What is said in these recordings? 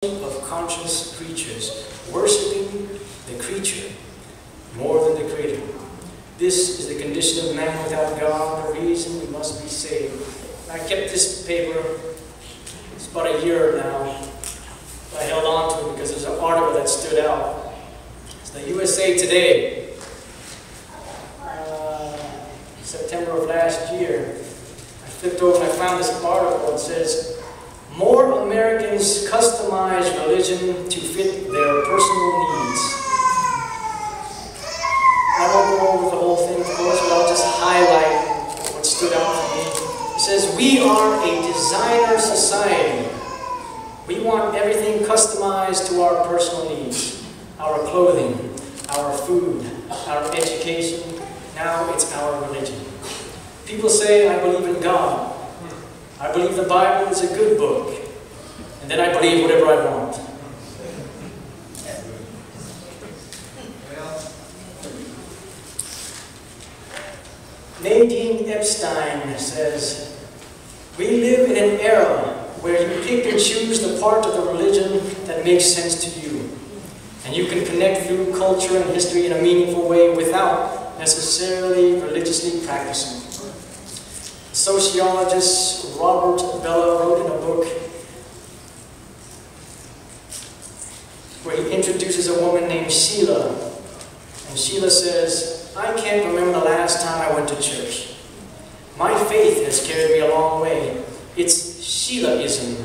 of conscious creatures, worshiping the creature more than the Creator. This is the condition of man without God, the reason we must be saved. I kept this paper, it's about a year now. I held on to it because there's an article that stood out. It's the USA Today, September of last year. I flipped over and I found this article. It says, more Americans customize religion to fit their personal needs. I won't go over the whole thing, of course, but I'll just highlight what stood out for me. It says, we are a designer society. We want everything customized to our personal needs. Our clothing, our food, our education. Now it's our religion. People say, I believe in God. I believe the Bible is a good book. And then I believe whatever I want. Nadine Epstein says, we live in an era where you pick and choose the part of the religion that makes sense to you. And you can connect through culture and history in a meaningful way without necessarily religiously practicing. Sociologist Robert Bellah wrote in a book where he introduces a woman named Sheila. And Sheila says, I can't remember the last time I went to church. My faith has carried me a long way. It's Sheilaism.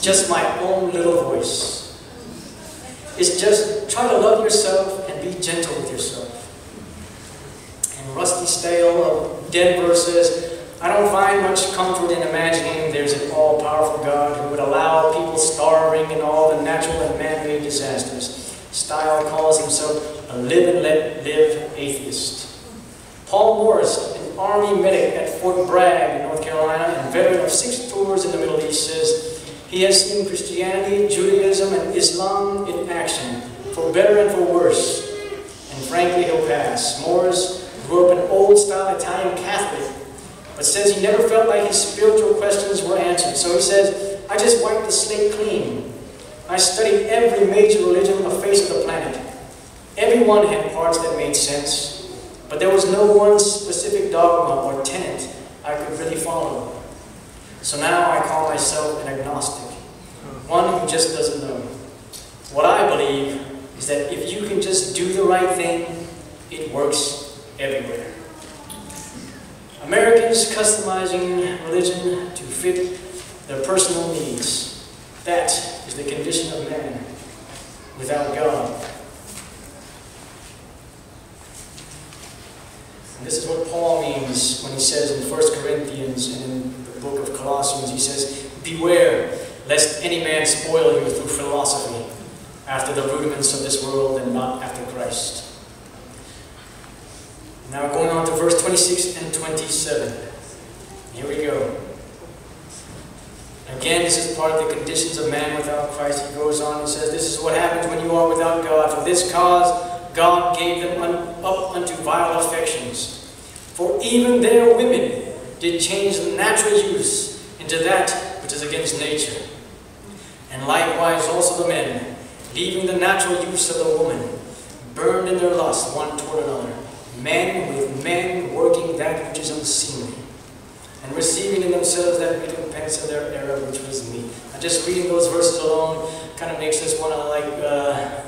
Just my own little voice. It's just try to love yourself and be gentle with yourself. And Rusty Stale of Denver says, I don't find much comfort in imagining there's an all-powerful God who would allow people starving in all the natural and man-made disasters. Style calls himself a live and let live atheist. Paul Morris, an Army medic at Fort Bragg in North Carolina and veteran of 6 tours in the Middle East, says he has seen Christianity, Judaism, and Islam in action, for better and for worse. And frankly, he'll pass. Morris grew up an old-style Italian Catholic, but says he never felt like his spiritual questions were answered. So he says, I just wiped the slate clean. I studied every major religion on the face of the planet. Every one had parts that made sense, but there was no one specific dogma or tenet I could really follow. So now I call myself an agnostic, one who just doesn't know. What I believe is that if you can just do the right thing, it works everywhere. Americans customizing religion to fit their personal needs. That is the condition of man without God. And this is what Paul means when he says in 1 Corinthians and in the book of Colossians, he says, beware, lest any man spoil you through philosophy, after the rudiments of this world and not after Christ. Now going on to verse 26 and 27. Here we go. Again, this is part of the conditions of man without Christ. He goes on and says, this is what happens when you are without God. For this cause God gave them up unto vile affections. For even their women did change the natural use into that which is against nature. And likewise also the men, leaving the natural use of the woman, burned in their lust one toward another. Men with men working that which is unseemly, and receiving in themselves that recompense of their error, which was me. And just reading those verses alone kind of makes us want to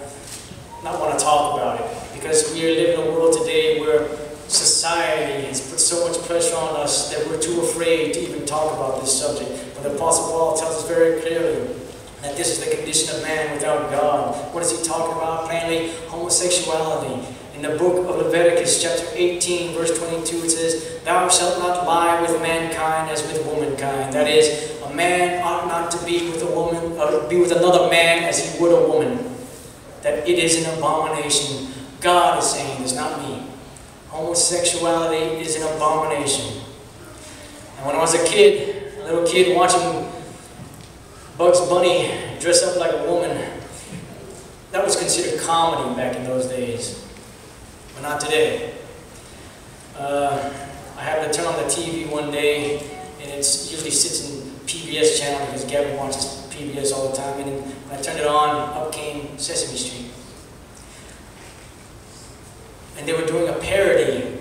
not want to talk about it, because we are living in a world today where society has put so much pressure on us that we're too afraid to even talk about this subject. But the Apostle Paul tells us very clearly that this is the condition of man without God. What is he talking about? Plainly, homosexuality. In the book of Leviticus, chapter 18, verse 22, it says, thou shalt not lie with mankind as with womankind. That is, a man ought not to be with a woman, or be with another man as he would a woman. That it is an abomination. God is saying this, not me. Homosexuality is an abomination. And when I was a little kid watching Bugs Bunny dress up like a woman, that was considered comedy back in those days. But not today. I happened to turn on the TV one day, and it usually sits in PBS channel because Gavin watches PBS all the time. And I turned it on, up came Sesame Street. And they were doing a parody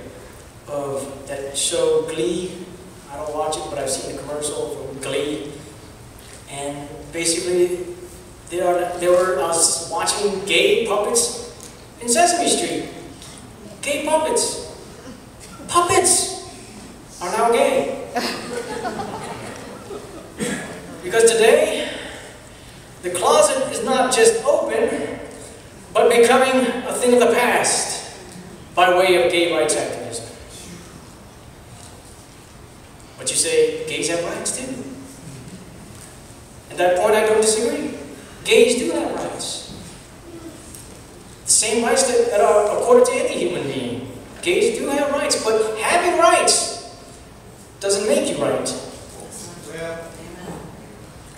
of that show Glee. I don't watch it, but I've seen the commercial for Glee. And basically, they were watching gay puppets in Sesame Street. Gay puppets. Puppets are now gay. Because today, the closet is not just open, but becoming a thing of the past by way of gay rights activism. But you say, gays have rights too. At that point, I don't disagree. Gays do have rights. The same rights that are accorded to any human being. Gays do have rights, but having rights doesn't make you right.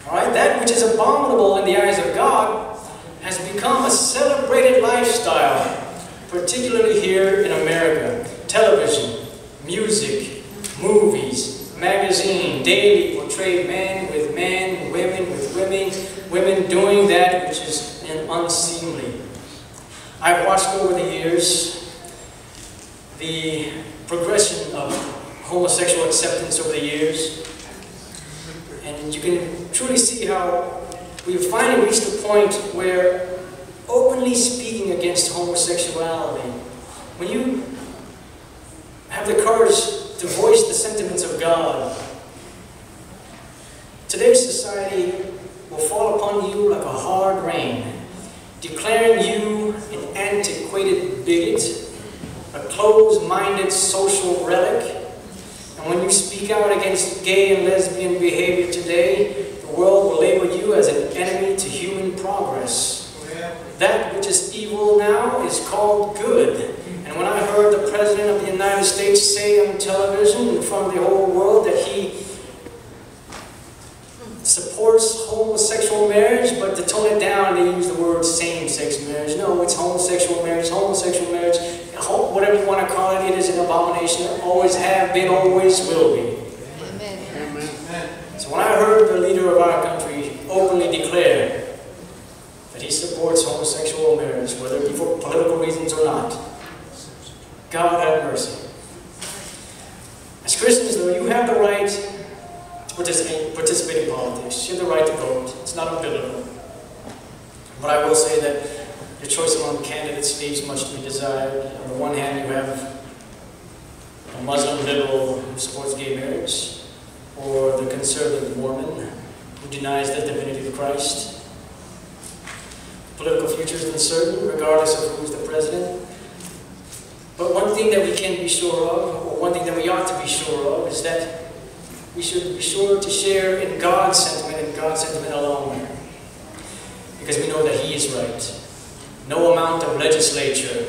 Alright, that which is abominable in the eyes of God has become a celebrated lifestyle, particularly here in America. Television, music, movies, magazine, daily portray men, women with women, women doing that which is unseemly. I've watched over the years the progression of homosexual acceptance over the years, and you can truly see how we've finally reached a point where openly speaking against homosexuality, when you have the courage to voice the sentiments of God, today's society will fall upon you like a hard rain, declaring you an antiquated bigot, a closed-minded social relic. And when you speak out against gay and lesbian behavior today, the world will label you as an enemy to human progress. That which is evil now is called good. And when I heard the President of the United States say on television in front of the whole world that he supports homosexual marriage, but to tone it down, they use the word same-sex marriage. No, it's homosexual marriage. Homosexual marriage, whatever you want to call it, it is an abomination. Always have been, always will be. Amen. So when I heard the leader of our country openly declare that he supports homosexual marriage, whether it be for political reasons or not, God have mercy. As Christians, though, you have the right to participate in politics. You have the right to vote. It's not unbiblical. But I will say that your choice among candidates leaves much to be desired. On the one hand, you have a Muslim liberal who supports gay marriage, or the conservative Mormon who denies the divinity of Christ. Political future is uncertain, regardless of who's the president. But one thing that we can be sure of, or one thing that we ought to be sure of, is that we should be sure to share in God's sentiment and God's sentiment alone. Because we know that He is right. No amount of legislature,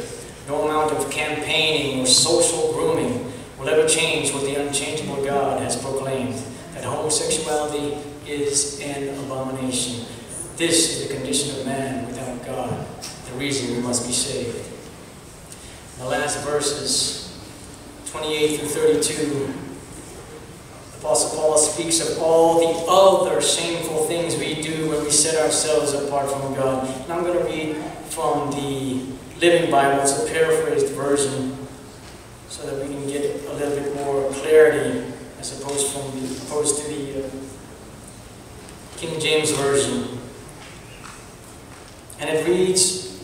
no amount of campaigning or social grooming will ever change what the unchangeable God has proclaimed, that homosexuality is an abomination. This is the condition of man without God, the reason we must be saved. In the last verses, 28 through 32, Apostle Paul speaks of all the other shameful things we do when we set ourselves apart from God. And I'm going to read from the Living Bible. It's a paraphrased version so that we can get a little bit more clarity as opposed to the King James Version. And it reads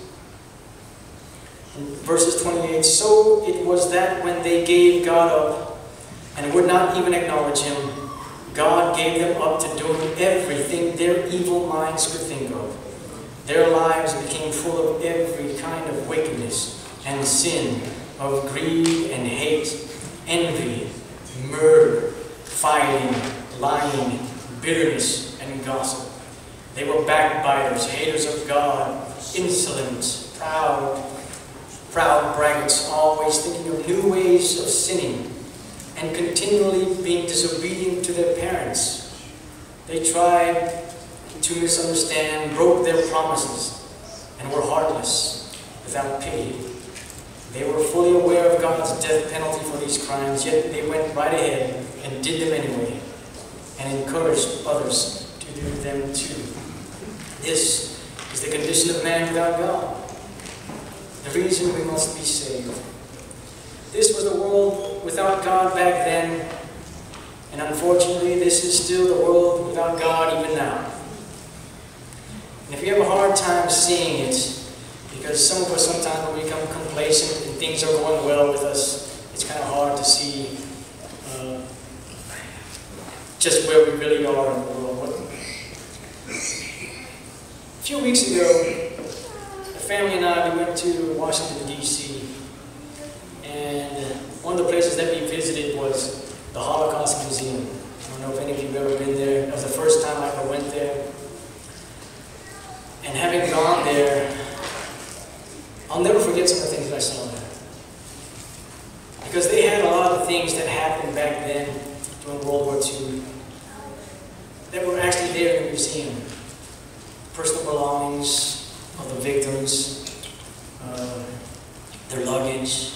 in verses 28, "So it was that when they gave God up and would not even acknowledge Him, God gave them up to doing everything their evil minds could think of. Their lives became full of every kind of wickedness and sin, of greed and hate, envy, murder, fighting, lying, bitterness, and gossip. They were backbiters, haters of God, insolent, proud braggarts, always thinking of new ways of sinning, and continually being disobedient to their parents. They tried to misunderstand, broke their promises, and were heartless, without pity. They were fully aware of God's death penalty for these crimes, yet they went right ahead and did them anyway, and encouraged others to do them too." This is the condition of man without God. The reason we must be saved. This was the world without God back then, and unfortunately this is still the world without God even now. And if you have a hard time seeing it, because some of us sometimes when we become complacent and things are going well with us, it's kind of hard to see just where we really are in the world. A few weeks ago, the family and I, we went to Washington, D.C. And one of the places that we visited was the Holocaust Museum. I don't know if any of you have ever been there. It was the first time I ever went there. And having gone there, I'll never forget some of the things that I saw there. Because they had a lot of the things that happened back then during World War II that were actually there in the museum. Personal belongings of the victims, their luggage.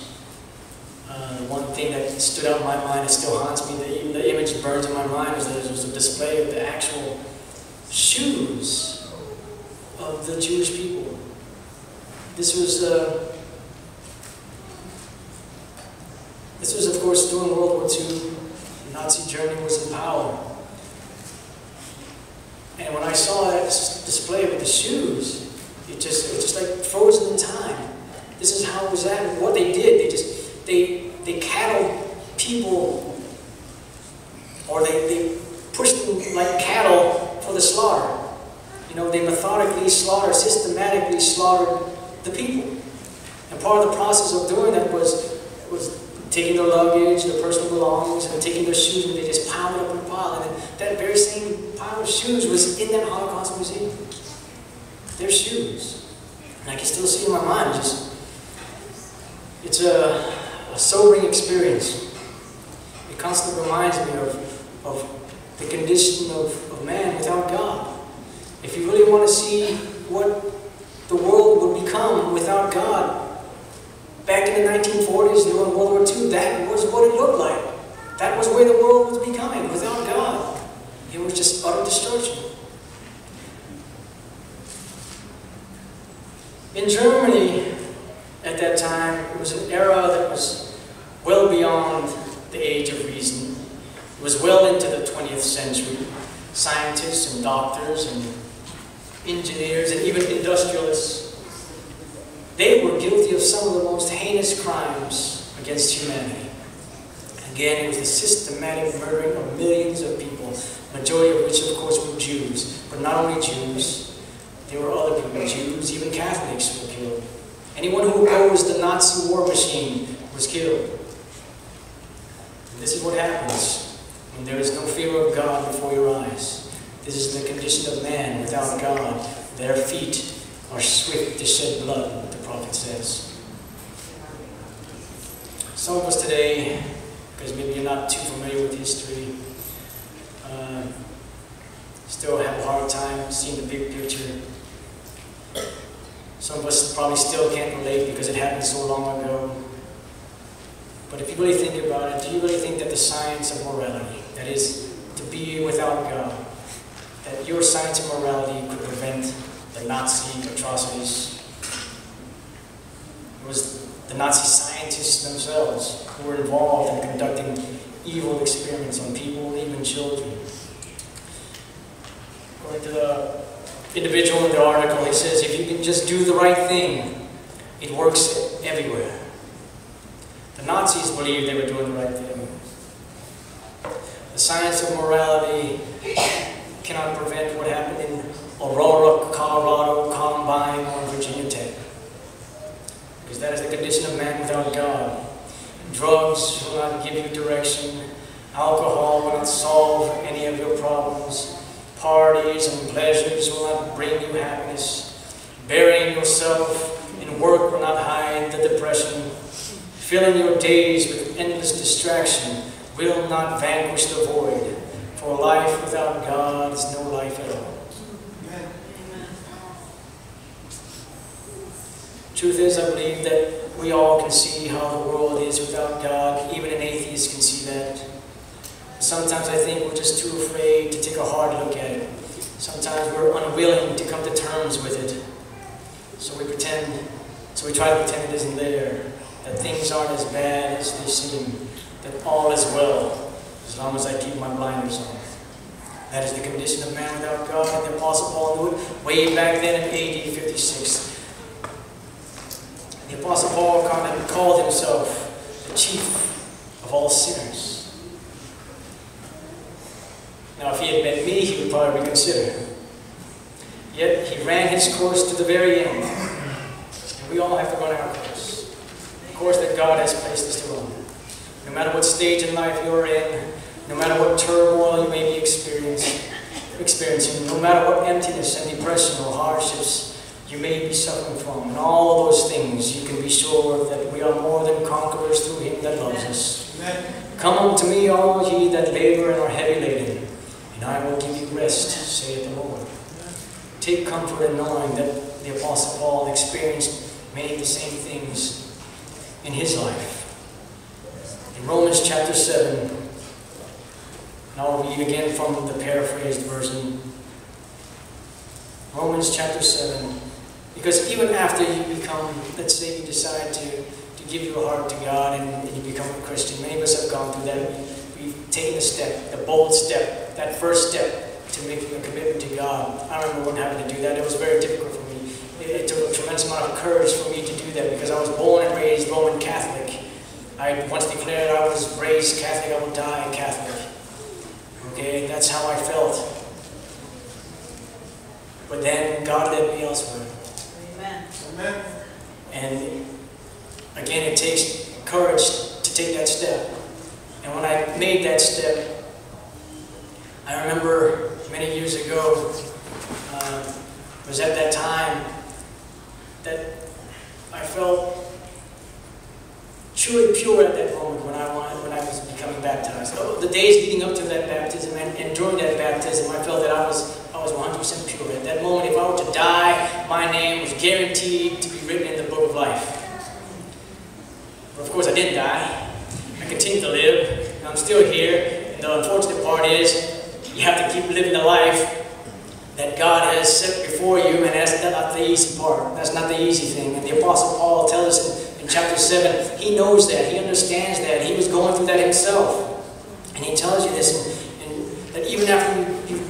The one thing that stood out in my mind, it still haunts me, even the image burns in my mind, is that there was a display of the actual shoes of the Jewish people. This was of course during World War II. Nazi Germany was in power. And when I saw that display with the shoes, it was just like frozen in time. This is how it was at. What they did, they cattled people, or they pushed them like cattle for the slaughter. You know, they methodically slaughtered, systematically slaughtered the people. And part of the process of doing that was taking their luggage, their personal belongings, and taking their shoes, and they just piled it up in a pile. And that very same pile of shoes was in that Holocaust Museum. Their shoes. And I can still see it in my mind. It's a sobering experience. It constantly reminds me of the condition of man without God. If you really want to see what the world would become without God, back in the 1940s, during World War II, that was what it looked like. That was where the world was becoming without God. It was just utter destruction. In Germany, at that time, it was an era that was well beyond the age of reason. It was well into the 20th century. Scientists and doctors and engineers and even industrialists, they were guilty of some of the most heinous crimes against humanity. Again, it was the systematic murdering of millions of people, majority of which, of course, were Jews. But not only Jews, there were other people, Jews, even Catholics were killed. Anyone who opposed the Nazi war machine was killed. And this is what happens when there is no fear of God before your eyes. This is the condition of man without God. Their feet are swift to shed blood, the prophet says. Some of us today, because maybe you're not too familiar with history, still have a hard time seeing the big picture. Some of us probably still can't relate because it happened so long ago. But if you really think about it, do you really think that the science of morality, that is, to be without God, that your science of morality could prevent the Nazi atrocities? It was the Nazi scientists themselves who were involved in conducting evil experiments on people, even children. According to the individual in the article, he says, if you can just do the right thing, it works everywhere. The Nazis believed they were doing the right thing. The science of morality cannot prevent what happened in Aurora, Colorado, Columbine, or Virginia Tech. Because that is the condition of man without God. Drugs will not give you direction. Alcohol will not solve any of your problems. Parties and pleasures will not bring you happiness. Burying yourself in work will not hide the depression. Filling your days with endless distraction will not vanquish the void. For life without God is no life at all. Truth is, I believe that we all can see how the world is without God. Even an atheist can see that. Sometimes I think we're just too afraid to take a hard look at it. Sometimes we're unwilling to come to terms with it. So we try to pretend it isn't there, that things aren't as bad as they seem, that all is well, as long as I keep my blinders on. That is the condition of man without God, and the Apostle Paul knew it way back then in AD 56. The Apostle Paul called himself the chief of all sinners. Now, if he had met me, he would probably reconsider. Yet, he ran his course to the very end. And we all have to run our course. The course that God has placed us to run. No matter what stage in life you're in, no matter what turmoil you may be experiencing, no matter what emptiness and depression or hardships you may be suffering from, and all those things, you can be sure that we are more than conquerors through Him that loves us. Amen. Come unto me, all ye that labor and are heavy laden, and I will give you rest, saith the Lord. Take comfort in knowing that the Apostle Paul experienced many of the same things in his life. In Romans chapter 7, and I'll read again from the paraphrased version. Romans chapter 7. Because even after you become, let's say you decide to give your heart to God and you become a Christian, many of us have gone through that. We've taken the step, the bold step, that first step to making a commitment to God. I remember when having to do that. It was very difficult for me. It took a tremendous amount of courage for me to do that because I was born and raised Roman Catholic. I once declared I was raised Catholic, I will die Catholic. Okay, that's how I felt. But then God led me elsewhere. Amen. Amen. And again, it takes courage to take that step. And when I made that step, I remember many years ago, it was at that time that I felt truly pure at that moment when I was becoming baptized. The days leading up to that baptism and during that baptism, I felt that I was 100% pure. At that moment, if I were to die, my name was guaranteed to be written in the book of life. But of course, I didn't die. I continued to live, and I'm still here. And the unfortunate part is, you have to keep living the life that God has set before you, and that's not the easy part. That's not the easy thing. And the Apostle Paul tells us in chapter 7, he knows that. He understands that. He was going through that himself. And he tells you this, and that even after you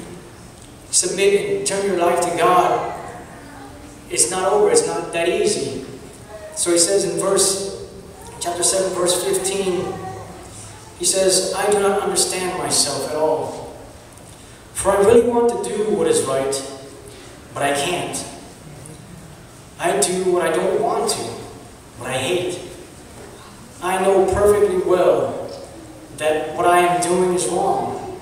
submit and turn your life to God, it's not over. It's not that easy. So he says in chapter 7, verse 15, he says, I do not understand myself at all. For I really want to do what is right, but I can't. I do what I don't want to, what I hate. I know perfectly well that what I am doing is wrong,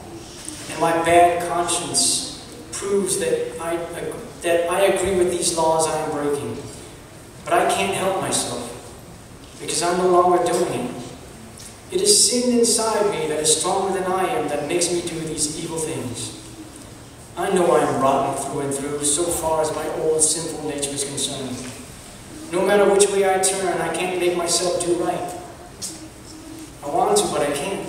and my bad conscience proves that I agree with these laws I am breaking. But I can't help myself, because I'm no longer doing it. It is sin inside me that is stronger than I am that makes me do these evil things. I know I am rotten through and through, so far as my old sinful nature is concerned. No matter which way I turn, I can't make myself do right. I want to, but I can't.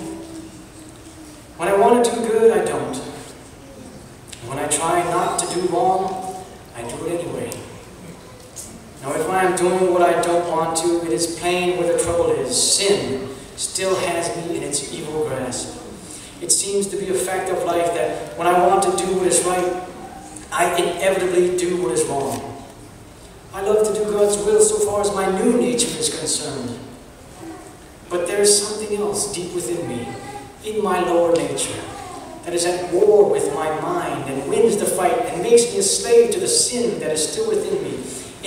When I want to do good, I don't. When I try not to do wrong, I do it anyway. Now, if I am doing what I don't want to, it is plain where the trouble is. Sin still has me in its evil grasp. It seems to be a fact of life that when I want to do what is right, I inevitably do what is wrong. I love to do God's will so far as my new nature is concerned. But there is something else deep within me, in my lower nature, that is at war with my mind and wins the fight and makes me a slave to the sin that is still within me.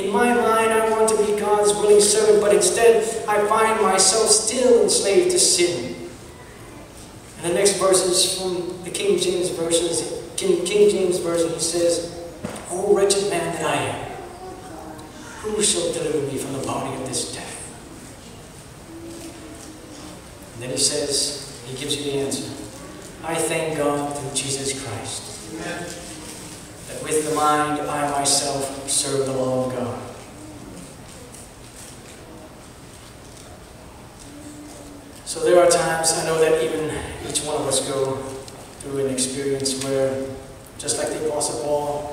In my mind, I want to be God's willing servant, but instead I find myself still enslaved to sin. And the next verse is from the King James Version. He says, O wretched man that I am, who shall deliver me from the body of this death? And then he says, he gives you the answer. I thank God through Jesus Christ. Amen. That with the mind I myself serve the law of God. So there are times, I know that even each one of us go through an experience where just like the Apostle Paul